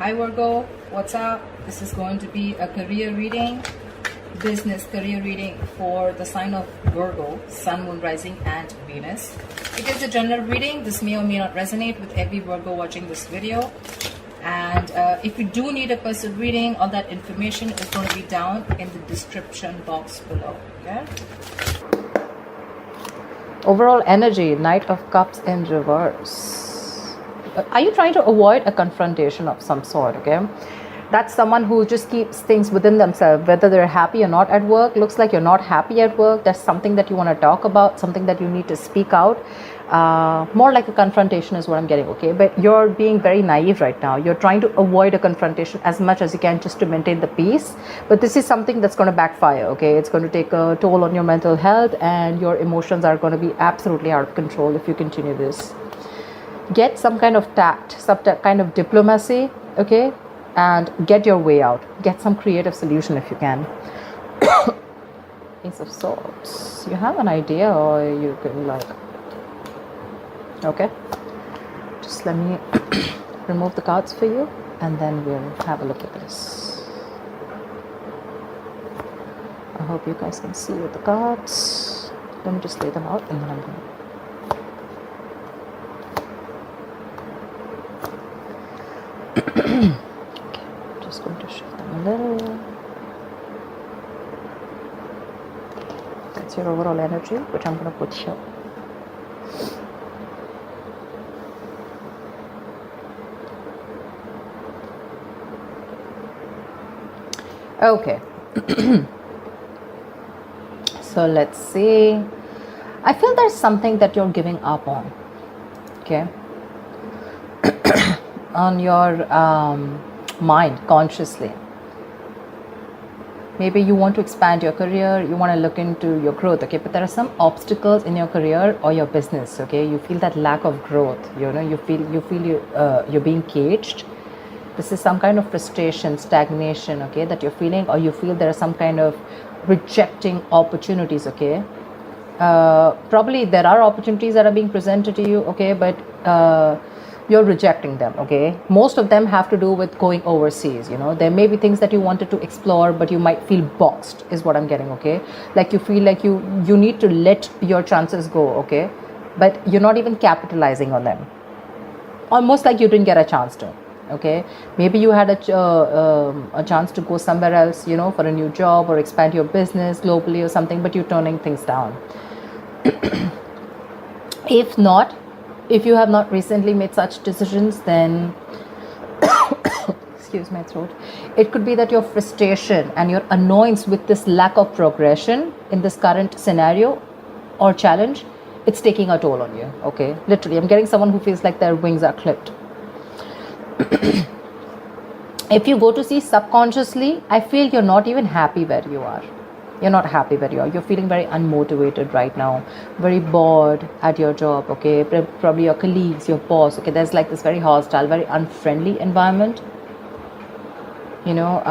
Hi Virgo, what's up? This is going to be a career reading, business career reading for the sign of Virgo, Sun, Moon, Rising and Venus. It is a general reading. This may or may not resonate with every Virgo watching this video. And if you do need a personal reading, all that information is going to be down in the description box below. Okay? Overall energy, Knight of Cups in reverse. Are you trying to avoid a confrontation of some sort? Okay, that's someone who just keeps things within themselves, whether they're happy or not at work. Looks like you're not happy at work. There's something that you want to talk about, something that you need to speak out. More like a confrontation is what I'm getting. Okay, but you're being very naive right now. You're trying to avoid a confrontation as much as you can just to maintain the peace, but this is something that's going to backfire. Okay, it's going to take a toll on your mental health, and your emotions are going to be absolutely out of control if you continue this. Get some kind of tact, some kind of diplomacy, okay, and get your way out. Get some creative solution if you can. Ace of Swords. You have an idea, or you can like, okay, just let me remove the cards for you, and then we'll have a look at this. I hope you guys can see with the cards. Let me just lay them out, and then I'm going to okay, just going to shift them a little. That's your overall energy, which I'm going to put here. Okay. So let's see. I feel there's something that you're giving up on. Okay. On your mind consciously. Maybe you want to expand your career, you want to look into your growth, okay, but there are some obstacles in your career or your business. Okay, you feel that lack of growth, you know, you feel you're being caged. This is some kind of frustration, stagnation, okay, that you're feeling, or you feel there are some kind of rejecting opportunities. Okay, probably there are opportunities that are being presented to you, okay, but you're rejecting them. Okay, most of them have to do with going overseas. You know, there may be things that you wanted to explore, but you might feel boxed is what I'm getting. Okay, like you feel like you need to let your chances go. Okay, but you're not even capitalizing on them, almost like you didn't get a chance to. Okay, maybe you had a chance to go somewhere else, you know, for a new job or expand your business globally or something, but you're turning things down. If not, if you have not recently made such decisions, then excuse my throat, it could be that your frustration and your annoyance with this lack of progression in this current scenario or challenge, it's taking a toll on you. Okay, literally, I'm getting someone who feels like their wings are clipped. If you go to see subconsciously, I feel you're not even happy where you are. You're not happy where you are. You're feeling very unmotivated right now, very bored at your job. Okay, probably your colleagues, your boss. Okay, there's like this very hostile, very unfriendly environment. You know,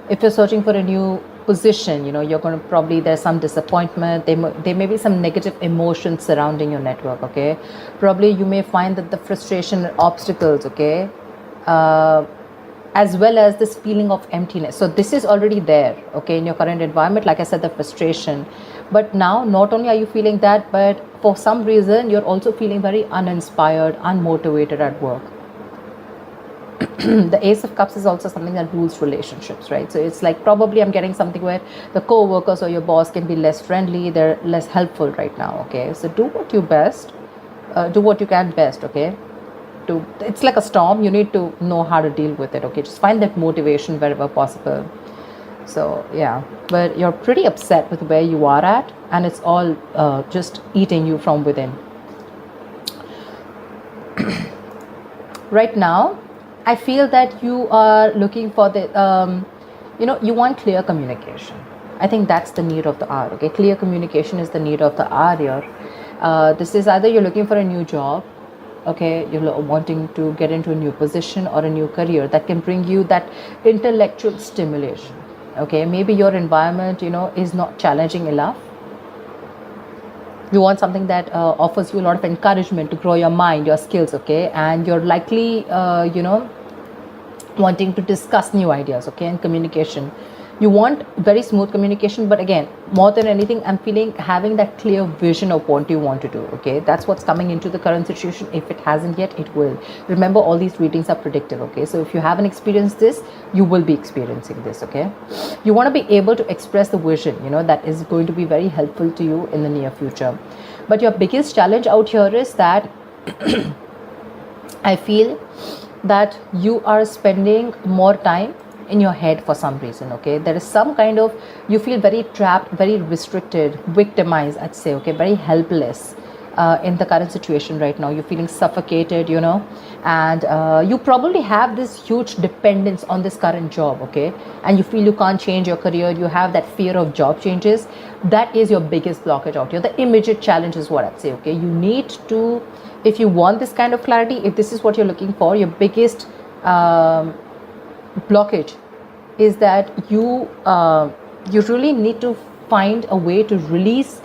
if you're searching for a new position, you know, you're going to probably, there's some disappointment. There may be some negative emotions surrounding your network. Okay, probably you may find that the frustration and obstacles, okay, as well as this feeling of emptiness. So this is already there, okay, in your current environment. Like I said, the frustration. But now, not only are you feeling that, but for some reason, you're also feeling very uninspired, unmotivated at work. The Ace of Cups is also something that rules relationships, right? So it's like probably I'm getting something where the co-workers or your boss can be less friendly, they're less helpful right now. Okay, so do what you best, do what you can best. Okay, it's like a storm. You need to know how to deal with it. Okay, just find that motivation wherever possible. So yeah, but you're pretty upset with where you are at, and it's all just eating you from within. Right now, I feel that you are looking for the, you know, you want clear communication. I think that's the need of the hour. Okay, clear communication is the need of the hour here. This is either you're looking for a new job, okay, you're wanting to get into a new position or a new career that can bring you that intellectual stimulation. Okay, maybe your environment, you know, is not challenging enough. You want something that offers you a lot of encouragement to grow your mind, your skills, okay? And you're likely, wanting to discuss new ideas, okay? And communication. You want very smooth communication, but again, more than anything, I'm feeling having that clear vision of what you want to do, okay? That's what's coming into the current situation. If it hasn't yet, it will. Remember, all these readings are predictive, okay? So if you haven't experienced this, you will be experiencing this, okay? You want to be able to express the vision, that is going to be very helpful to you in the near future. But your biggest challenge out here is that I feel that you are spending more time in your head for some reason, okay? There is some kind of, you feel very trapped, very restricted, victimized, I'd say, okay? Very helpless in the current situation right now. You're feeling suffocated, and you probably have this huge dependence on this current job, okay? And you feel you can't change your career. You have that fear of job changes. That is your biggest blockage out here. The immediate challenge is what I'd say, okay? You need to, if you want this kind of clarity, if this is what you're looking for, your biggest blockage is that you really need to find a way to release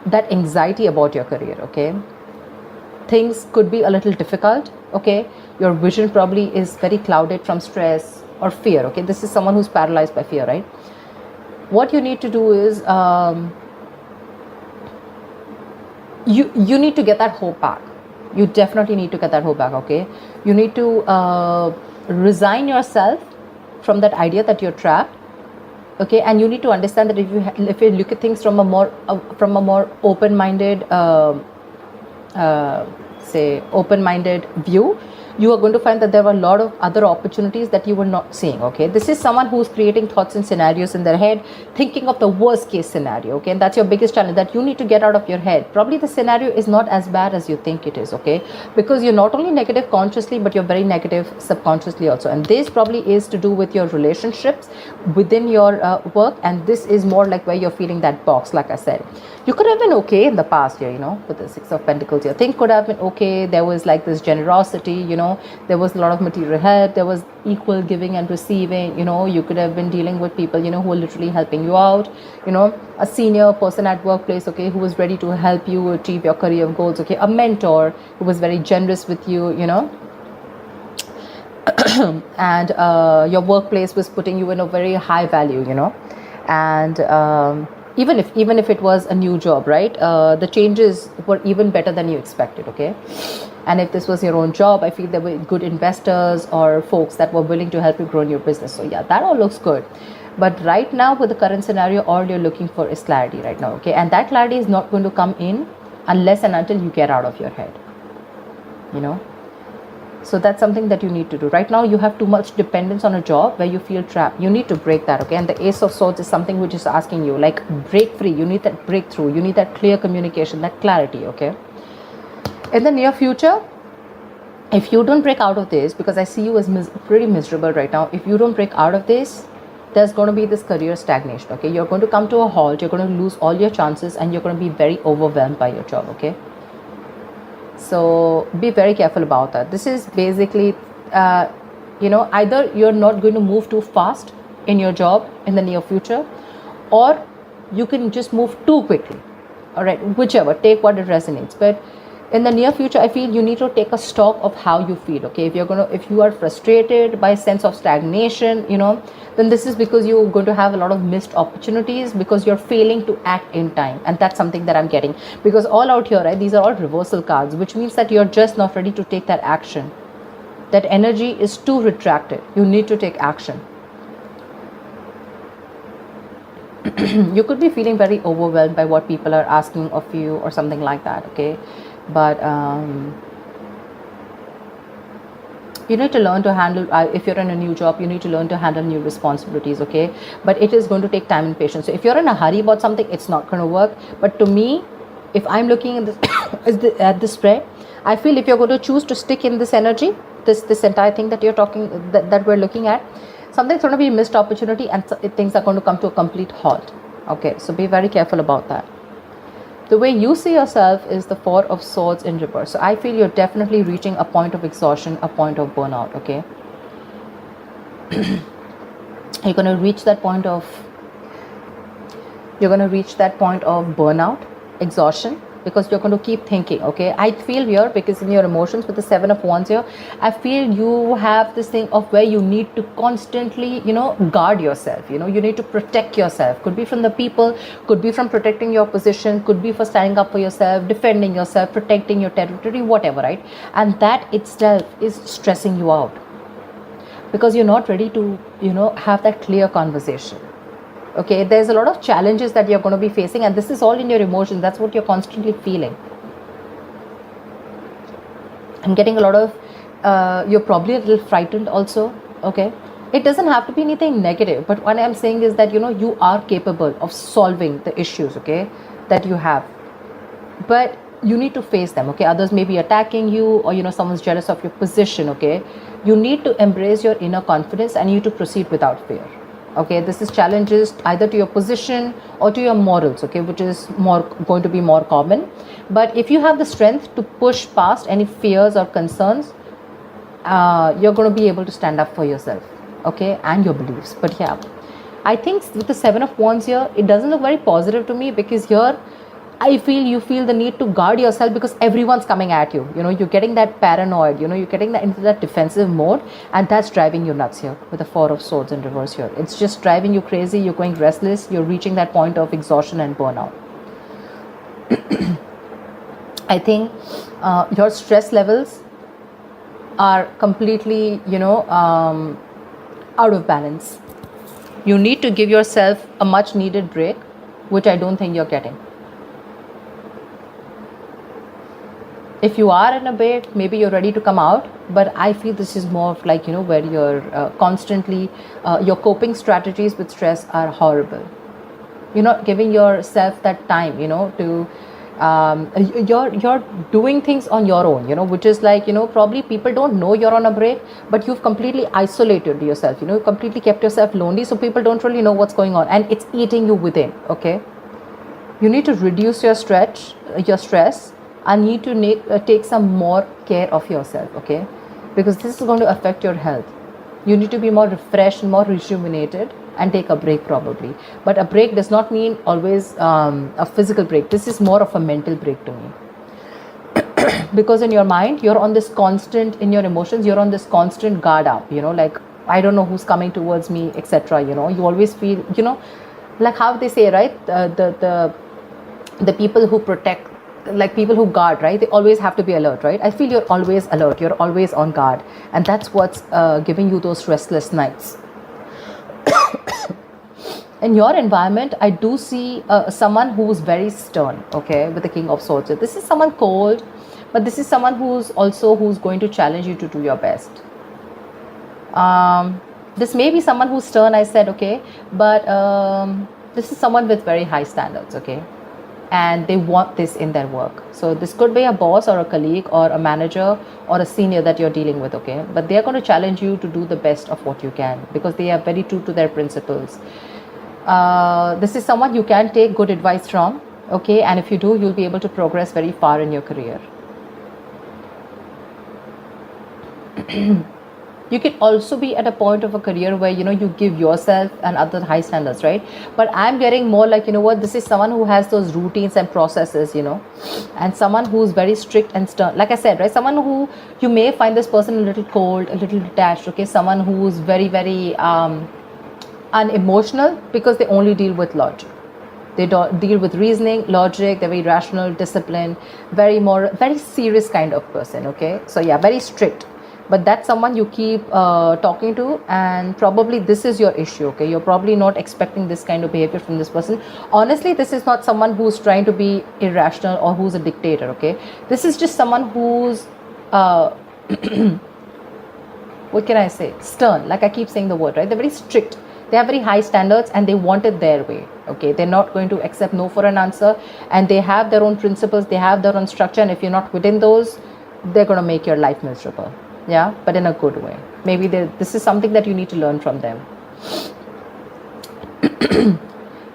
that anxiety about your career, okay? Things could be a little difficult, okay? Your vision probably is very clouded from stress or fear, okay? This is someone who's paralyzed by fear, right? What you need to do is you need to get that hope back. You definitely need to get that hope back, okay? You need to resign yourself from that idea that you're trapped, okay? And you need to understand that if you look at things from a more open-minded open-minded view, you are going to find that there are a lot of other opportunities that you were not seeing, okay? This is someone who's creating thoughts and scenarios in their head, thinking of the worst case scenario, okay? And that's your biggest challenge, that you need to get out of your head. Probably the scenario is not as bad as you think it is, okay? Because you're not only negative consciously, but you're very negative subconsciously also. And this probably is to do with your relationships within your work. And this is more like where you're feeling that box, like I said. You could have been okay in the past year, with the Six of Pentacles here. Things could have been okay. There was like this generosity, there was a lot of material help. There was equal giving and receiving, you could have been dealing with people, who were literally helping you out, a senior person at workplace, okay, who was ready to help you achieve your career goals, okay, a mentor who was very generous with you, and your workplace was putting you in a very high value, and even if it was a new job, right, the changes were even better than you expected, okay? And if this was your own job, I feel there were good investors or folks that were willing to help you grow in your business. So yeah, that all looks good. But right now with the current scenario, all you're looking for is clarity right now, okay? And that clarity is not going to come in unless and until you get out of your head, So that's something that you need to do. Right now, you have too much dependence on a job where you feel trapped. You need to break that, okay? And the Ace of Swords is something which is asking you, like, break free. You need that breakthrough. You need that clear communication, that clarity, okay? In the near future, if you don't break out of this, because I see you as pretty miserable right now, if you don't break out of this, there's going to be this career stagnation, okay? You're going to come to a halt. You're going to lose all your chances, and you're going to be very overwhelmed by your job, okay? So be very careful about that. This is basically, either you're not going to move too fast in your job in the near future, or you can just move too quickly. All right, whichever, take what it resonates. But in the near future, I feel you need to take a stock of how you feel, okay? If you are frustrated by a sense of stagnation, then this is because you're going to have a lot of missed opportunities because you're failing to act in time. And that's something that I'm getting, because all out here, right, these are all reversal cards, which means that you're just not ready to take that action. That energy is too retracted. You need to take action. You could be feeling very overwhelmed by what people are asking of you or something like that, okay? But you need to learn to handle, if you're in a new job, you need to learn to handle new responsibilities, okay? But it is going to take time and patience. So if you're in a hurry about something, it's not going to work. But to me, if I'm looking at this at this spread, I feel if you're going to choose to stick in this energy, this entire thing that you're talking, that we're looking at, something's going to be a missed opportunity, and things are going to come to a complete halt, okay? So be very careful about that. The way you see yourself is the Four of Swords in reverse. So I feel you're definitely reaching a point of exhaustion, a point of burnout, okay? You're going to reach that point of burnout, exhaustion, because you're going to keep thinking. Okay, I feel here, because in your emotions with the 7 of Wands here, I feel you have this thing of where you need to constantly, guard yourself. You need to protect yourself. Could be from the people, could be from protecting your position, could be for standing up for yourself, defending yourself, protecting your territory, whatever, right? And that itself is stressing you out, because you're not ready to, have that clear conversation. Okay, there's a lot of challenges that you're going to be facing, and this is all in your emotions. That's what you're constantly feeling. I'm getting a lot of, you're probably a little frightened also. Okay, it doesn't have to be anything negative, but what I'm saying is that, you are capable of solving the issues, okay, that you have. But you need to face them. Okay, others may be attacking you, or someone's jealous of your position. Okay, you need to embrace your inner confidence, and you need to proceed without fear. Okay, this is challenges either to your position or to your morals, okay, which is going to be more common. But if you have the strength to push past any fears or concerns, you're going to be able to stand up for yourself, okay, and your beliefs. But yeah, I think with the 7 of Wands here, it doesn't look very positive to me, because here I feel you feel the need to guard yourself, because everyone's coming at you. You're getting that paranoid, you're getting that into that defensive mode, and that's driving you nuts here with the 4 of Swords in reverse here. It's just driving you crazy. You're going restless. You're reaching that point of exhaustion and burnout. I think your stress levels are completely, out of balance. You need to give yourself a much needed break, which I don't think you're getting. If you are in a break, maybe you're ready to come out, but I feel this is more of like, where you're constantly, your coping strategies with stress are horrible. You're not giving yourself that time, to, you're doing things on your own, which is like, probably people don't know you're on a break, but you've completely isolated yourself, you've completely kept yourself lonely, so people don't really know what's going on, and it's eating you within, okay? You need to reduce your stress, and need to take some more care of yourself, okay, because this is going to affect your health. You need to be more refreshed and more rejuvenated, and take a break probably. But a break does not mean always a physical break. This is more of a mental break to me. Because in your mind, you're on this constant, in your emotions, you're on this constant guard up, like, I don't know who's coming towards me, etc. You always feel, like how they say, right, the people who protect, like people who guard, right, they always have to be alert, right? I feel you're always alert, you're always on guard, and that's what's giving you those restless nights. In your environment, I do see someone who's very stern, okay, with the King of Swords. This is someone cold, but this is someone who's going to challenge you to do your best. This may be someone who's stern, I said, okay, but this is someone with very high standards, okay, and they want this in their work. So this could be a boss or a colleague or a manager or a senior that you're dealing with, okay, but they're going to challenge you to do the best of what you can, because they are very true to their principles. This is someone you can take good advice from, okay, and if you do, you'll be able to progress very far in your career. You can also be at a point of a career where, you give yourself and other high standards, right? But I'm getting more like, this is someone who has those routines and processes, and someone who's very strict and stern. Like I said, right, someone who, you may find this person a little cold, a little detached, okay, someone who's very, very unemotional, because they only deal with logic. They don't deal with reasoning, logic. They're very rational, disciplined, very serious kind of person, okay? So yeah, very strict. But that's someone you keep talking to, and probably this is your issue, okay? You're probably not expecting this kind of behavior from this person. Honestly, this is not someone who's trying to be irrational or who's a dictator, okay? This is just someone who's, what can I say? Stern, like I keep saying the word, right? They're very strict. They have very high standards, and they want it their way, okay? They're not going to accept no for an answer, and they have their own principles, they have their own structure, and if you're not within those, they're going to make your life miserable. Yeah, but in a good way. Maybe this is something that you need to learn from them.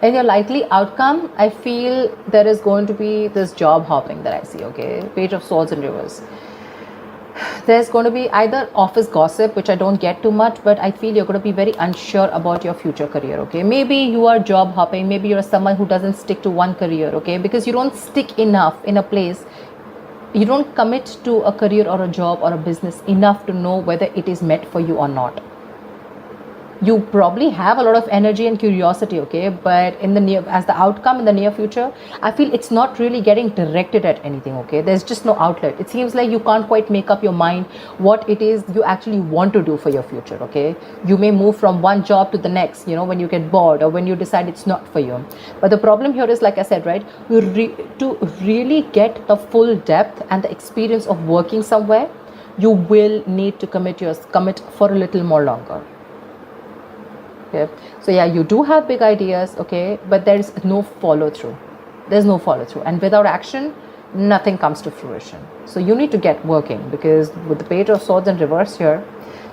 In your likely outcome, I feel there is going to be this job hopping that I see, okay? Page of Swords in reverse. There's going to be either office gossip, which I don't get too much, but I feel you're going to be very unsure about your future career, okay? Maybe you are job hopping, maybe you're someone who doesn't stick to one career, okay? Because you don't stick enough in a place, you don't commit to a career or a job or a business enough to know whether it is meant for you or not. You probably have a lot of energy and curiosity, okay, but in the near, as the outcome in the near future, I feel it's not really getting directed at anything, okay? There's just no outlet. It seems like you can't quite make up your mind what it is you actually want to do for your future, okay? You may move from one job to the next, you know, when you get bored or when you decide it's not for you. But the problem here is, like I said, right, to really get the full depth and the experience of working somewhere, you will need to commit for a little more longer. Okay. So yeah, you do have big ideas, okay, but there's no follow through. There's no follow through, and without action, nothing comes to fruition. So you need to get working, because with the Page of Swords in reverse here,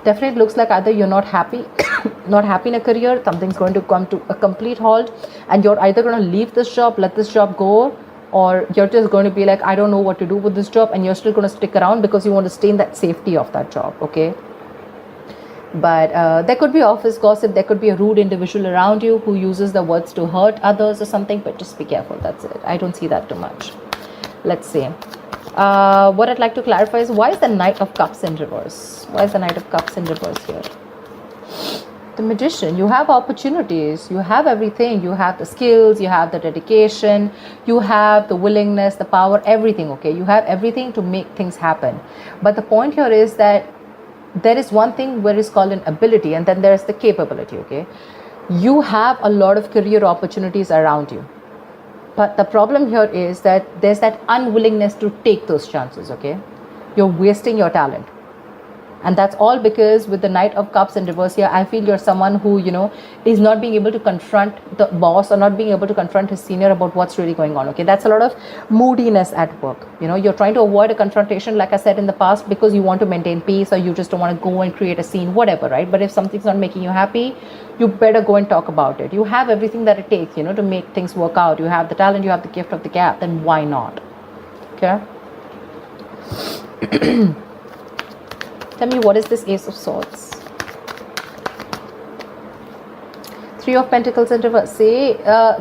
definitely looks like either you're not happy, not happy in a career, something's going to come to a complete halt, and you're either going to leave this job, let this job go, or you're just going to be like, I don't know what to do with this job, and you're still going to stick around because you want to stay in that safety of that job, okay? But there could be office gossip, there could be a rude individual around you who uses the words to hurt others or something, but just be careful, that's it. I don't see that too much. Let's see. What I'd like to clarify is, why is the Knight of Cups in reverse? Why is the Knight of Cups in reverse here? The Magician. You have opportunities, you have everything, you have the skills, you have the dedication, you have the willingness, the power, everything, okay? You have everything to make things happen. But the point here is that there is one thing where it's called an ability, and then there's the capability, okay? You have a lot of career opportunities around you, but the problem here is that there's that unwillingness to take those chances, okay? You're wasting your talent. And that's all because with the Knight of Cups in reverse here, I feel you're someone who, you know, is not being able to confront the boss or not being able to confront his senior about what's really going on, okay? That's a lot of moodiness at work. You know, you're trying to avoid a confrontation, like I said in the past, because you want to maintain peace, or you just don't want to go and create a scene, whatever, right? But if something's not making you happy, you better go and talk about it. You have everything that it takes, you know, to make things work out. You have the talent, you have the gift of the gab, then why not? Okay? Tell me, what is this Ace of Swords? Three of Pentacles in reverse. Say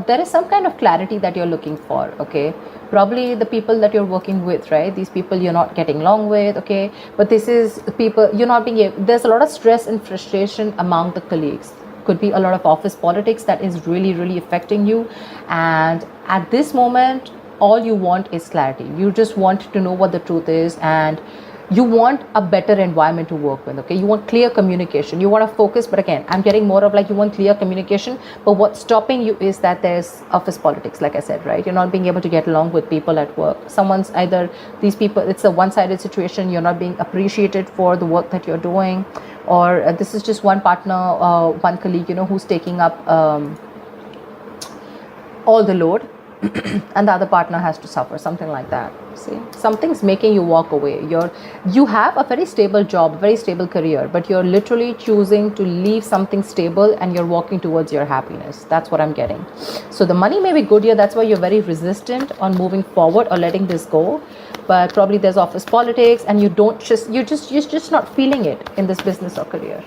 there is some kind of clarity that you're looking for, okay? Probably the people that you're working with, right? These people you're not getting along with, okay? But this is people you're not being able, there's a lot of stress and frustration among the colleagues. Could be a lot of office politics that is really, really affecting you. And at this moment, all you want is clarity. You just want to know what the truth is, and you want a better environment to work with, okay? You want clear communication, you want to focus, but again, I'm getting more of like you want clear communication, but what's stopping you is that there's office politics, like I said, right? You're not being able to get along with people at work. Someone's either, these people, it's a one-sided situation, you're not being appreciated for the work that you're doing, or this is just one partner, one colleague, you know, who's taking up all the load, and the other partner has to suffer, something like that. See, something's making you walk away. You have a very stable job, very stable career, but you're literally choosing to leave something stable, and you're walking towards your happiness. That's what I'm getting. So the money may be good here, that's why you're very resistant on moving forward or letting this go. But probably there's office politics, and you're just not feeling it in this business or career.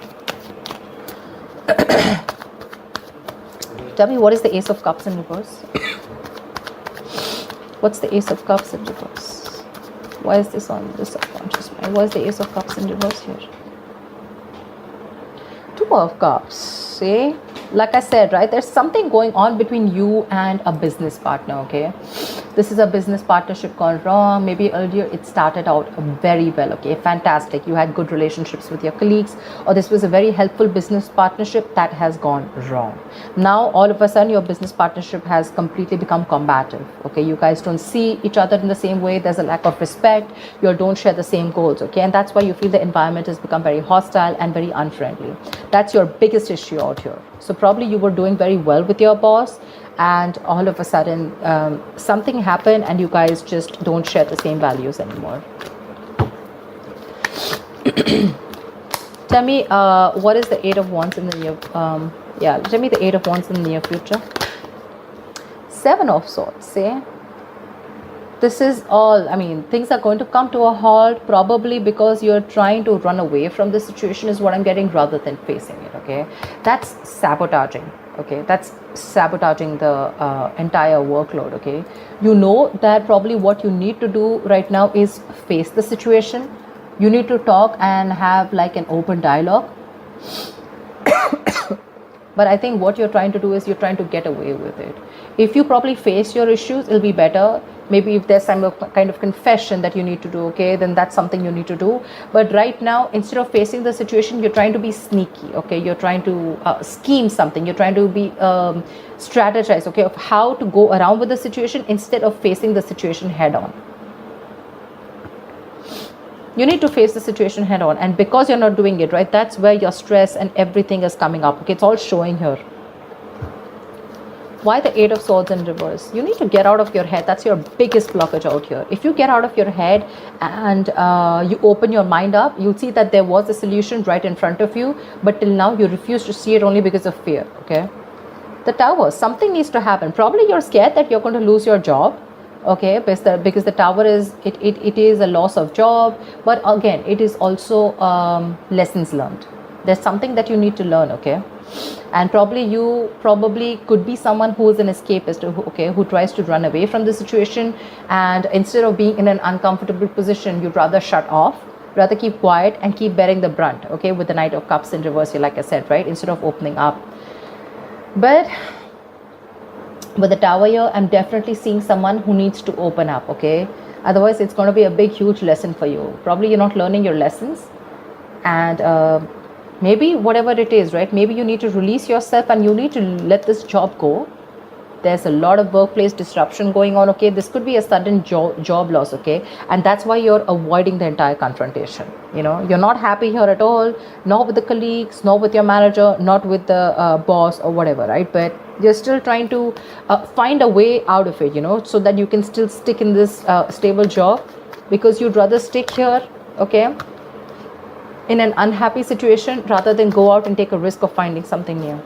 Tell me, what is the Ace of Cups in reverse? What's the Ace of Cups in reverse? Why is this on the subconscious mind? Why is the Ace of Cups in reverse here? Two of Cups. See? Like I said, right? There's something going on between you and a business partner, okay? This is a business partnership gone wrong. Maybe earlier it started out very well, okay? Fantastic. You had good relationships with your colleagues, or this was a very helpful business partnership that has gone wrong. Now, all of a sudden, your business partnership has completely become combative, okay? You guys don't see each other in the same way. There's a lack of respect. You don't share the same goals, okay? And that's why you feel the environment has become very hostile and very unfriendly. That's your biggest issue out here. So probably you were doing very well with your boss, and all of a sudden something happened and you guys just don't share the same values anymore. Tell me, what is the Eight of Wands in the near tell me the Eight of Wands in the near future. Seven of Swords, say. This is all, I mean, things are going to come to a halt, probably because you're trying to run away from the situation, is what I'm getting, rather than facing it. Okay, that's sabotaging. Okay, that's sabotaging the entire workload. Okay, you know that probably what you need to do right now is face the situation. You need to talk and have like an open dialogue. But I think what you're trying to do is you're trying to get away with it. If you probably face your issues, it'll be better. Maybe if there's some kind of confession that you need to do, okay, then that's something you need to do. But right now, instead of facing the situation, you're trying to be sneaky, okay? You're trying to scheme something. You're trying to be strategize, okay, of how to go around with the situation instead of facing the situation head on. You need to face the situation head on, and because you're not doing it, right, that's where your stress and everything is coming up. Okay, it's all showing here. Why the Eight of Swords in reverse? You need to get out of your head. That's your biggest blockage out here. If you get out of your head and you open your mind up, you'll see that there was a solution right in front of you, but till now you refuse to see it only because of fear. Okay, the Tower, something needs to happen. Probably you're scared that you're going to lose your job. Okay, because the Tower is it is a loss of job, but again it is also lessons learned. There's something that you need to learn. Okay, and you could be someone who is an escapist, who tries to run away from the situation, and instead of being in an uncomfortable position, you'd rather shut off, rather keep quiet and keep bearing the brunt. Okay, with the Knight of Cups in reverse here, like I said, right, instead of opening up. But with the Tower here, I'm definitely seeing someone who needs to open up. Okay, otherwise it's going to be a big huge lesson for you. Probably you're not learning your lessons, and maybe whatever it is, right, maybe you need to release yourself and you need to let this job go. There's a lot of workplace disruption going on. Okay, this could be a sudden job loss. Okay, and that's why you're avoiding the entire confrontation. You know, you're not happy here at all, not with the colleagues, not with your manager, not with the boss or whatever, right? But you're still trying to find a way out of it, you know, so that you can still stick in this stable job, because you'd rather stick here, okay, in an unhappy situation rather than go out and take a risk of finding something new.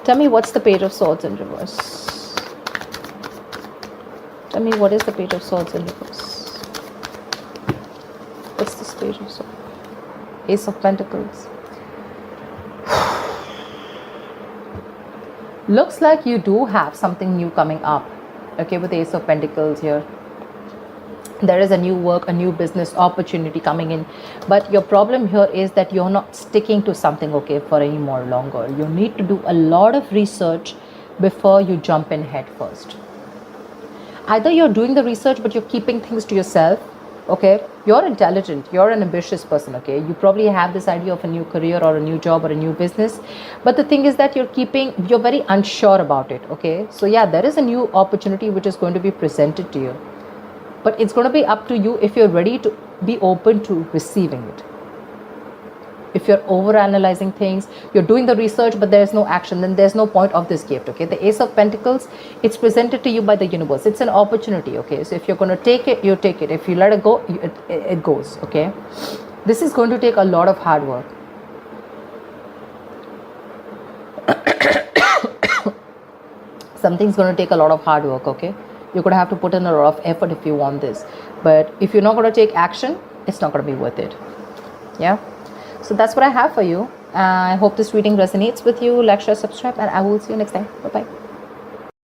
Tell me, what's the Page of Swords in reverse? Tell me, what is the Page of Swords in reverse? What's this Page of Swords? Ace of Pentacles. Looks like you do have something new coming up. Okay, with the Ace of Pentacles here. There is a new work, a new business opportunity coming in, but your problem here is that you're not sticking to something, okay, for any more longer. You need to do a lot of research before you jump in head first. Either you're doing the research but you're keeping things to yourself. Okay, you're intelligent, you're an ambitious person. Okay, you probably have this idea of a new career or a new job or a new business, but the thing is that you're very unsure about it. Okay, so yeah, there is a new opportunity which is going to be presented to you. But it's going to be up to you if you're ready to be open to receiving it. If you're overanalyzing things, you're doing the research, but there's no action, then there's no point of this gift. Okay, the Ace of Pentacles, it's presented to you by the universe. It's an opportunity. Okay, so if you're going to take it, you take it. If you let it go, it goes. Okay, this is going to take a lot of hard work. Something's going to take a lot of hard work. Okay, you're going to have to put in a lot of effort if you want this. But if you're not going to take action, it's not going to be worth it. Yeah. So that's what I have for you. I hope this reading resonates with you. Like, share, subscribe, and I will see you next time. Bye-bye.